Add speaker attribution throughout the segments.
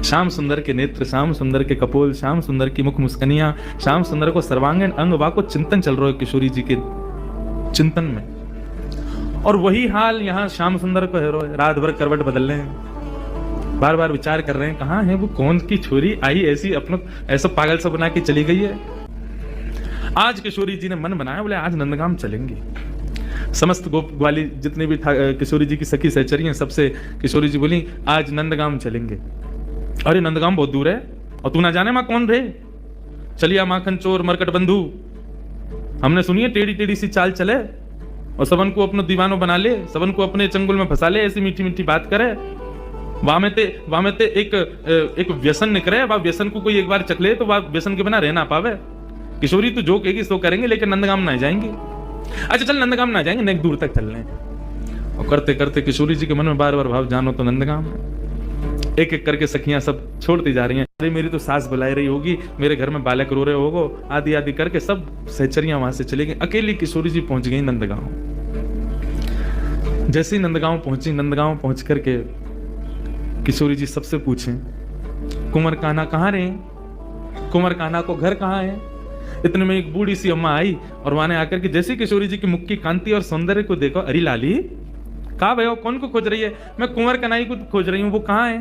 Speaker 1: श्याम सुंदर के नेत्र, श्याम सुंदर के कपोल, श्याम सुंदर की मुख मुस्कनियां, श्याम सुंदर को सर्वांगीण अंग वाको चिंतन चल रहा है किशोरी जी के चिंतन में। और वही हाल यहाँ श्याम सुंदर को है, रात भर करवट बदल रहे हैं, बार बार विचार कर रहे हैं कहाँ है वो, कौन की छोरी आई ऐसी अपना ऐसा पागल सा बना के चली गई है। आज किशोरी जी ने मन बनाया, बोले आज नंदगाम चलेंगे। समस्त गोप ग्वाली जितने भी किशोरी जी की सखी सहचरी हैं, सबसे किशोरी जी बोली आज नंदगाम चलेंगे। अरे नंदगाम बहुत दूर है, और तू ना जाने मां कौन रहे, चलिया माखन चोर मरकट बंधु, हमने सुनिए टेढ़ी टेढ़ी सी चाल चले और सबन को अपना दीवानो बना ले, सबन को अपने चंगुल में फंसा ले, ऐसी मीठी मीठी बात करे। वहां ते एक व्यसन निकले, वह व्यसन को कोई एक बार चख ले तो वह व्यसन के बिना रह ना पावे। किशोरी तो जो कहेगी सो करेंगे, लेकिन नंदगाम ना जाएंगे। अच्छा चल नंदगाम ना जाएंगे, नेक दूर तक चल रहे हैं। और करते करते किशोरी जी के मन में बार बार भाव, जानो तो नंदगाम है। एक एक करके सखियां सब छोड़ती जा रही हैं। अरे मेरी तो सास बुलाई रही होगी, मेरे घर में बालक रो रहे होगो, आदि आदि करके सब सहचरियां वहां से चली गई। अकेली किशोरी जी पहुंच गई नंदगांव। जैसे ही नंदगांव पहुंची, नंदगांव पहुंच करके किशोरी जी सबसे पूछे कुंवर कान्हा कहाँ रहे, कुंवर कान्हा को घर कहाँ है। इतने में एक बूढ़ी सी अम्मा आई और वहां आकर के जैसे किशोरी जी की मुख की कांति और सौंदर्य को देखो, अरे लाली कहा भयो, कौन को खोज रही है। मैं कुंवर कन्हई को खोज रही हूँ, वो कहाँ है।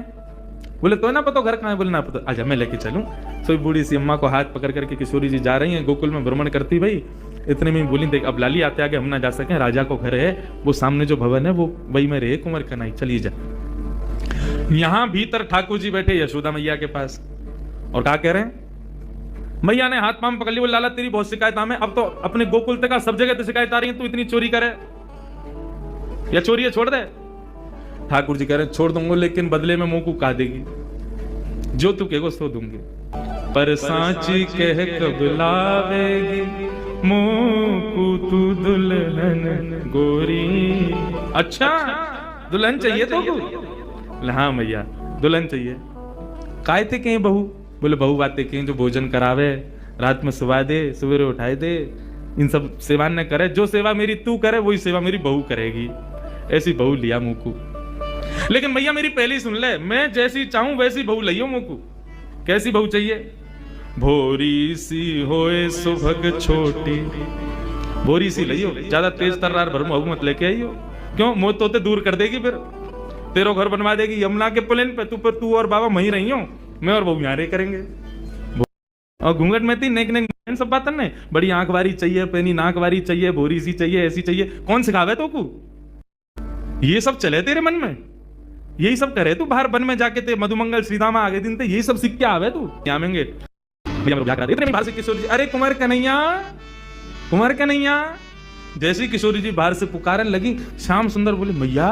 Speaker 1: बोले तो ना पता घर कहाँ है। बोले ना पता, आजा मैं लेके चलूं। तो बूढ़ी सी अम्मा को हाथ पकड़ करके किशोरी जी जा रही हैं, गोकुल में भ्रमण करती भाई। इतने में बोली देख अब लाली आते आगे हम ना जा सके, राजा को घर है, वो सामने जो भवन है वो वही में रहे कुंवर कन्हई, चलिए जा। यहां भीतर ठाकुर जी बैठे यशोदा मैया के पास और क्या कह रहे हैं, मैया ने हाथ पांव पकड़ ली, बोले लाला तेरी बहुत शिकायत हमें, अब तो अपने गोकुल तक सब जगह तो शिकायत आ रही है, तू इतनी चोरी करे या चोरी है छोड़ दे। ठाकुर जी कह रहे हैं छोड़ दूंगा, लेकिन बदले में मुंह को का देगी, जो तू कहेगो सो दूंगी। पर सांची कह कब लावेगी मुंह को तू दुल्हन गोरी। अच्छा दुल्हन चाहिए तो को? हाँ मैया दुल्हन चाहिए। काय थे कहीं बहू? बोले बहू बातें कहीं जो भोजन करावे, रात में सुवा दे, सवेरे उठाए दे, इन सब सेवा न करे। जो सेवा मेरी तू करे वही सेवा मेरी बहू करेगी, ऐसी बहू लिया मुंह को। लेकिन भैया मेरी पहली सुन ले, मैं जैसी चाहूं वैसी बहू लियो मुंह को। कैसी बहू चाहिए? भोरी सी होए सुभग छोटी, भोरी सी लियो, ज्यादा तेज तर्रार बहू मत लेके आइयो। क्यों? मोह तोते दूर कर देगी, फिर तेरो घर बनवा देगी यमुना के पुलिन पे, तू और बाबा वहीं रही हो, मैं और बहू यहाँ रहे करेंगे। और घूंघट में थी नेक नेक सब बात नहीं, बड़ी आंख वारी चाहिए, पैनी नाक वारी चाहिए, भोरी सी चाहिए, ऐसी चाहिए। कौन सिखावे तो को? ये सब चले तेरे मन में, यही सब करे तू बाहर वन में जाके ते मधुमंगल श्रीधामा आगे दिन ते यही सब सीख के आवे तू। आवेंगे अरे कुंवर कन्हैया, कुंवर कन्हैया। जैसी किशोरी जी बाहर से पुकारने लगी, श्याम सुंदर बोले मैया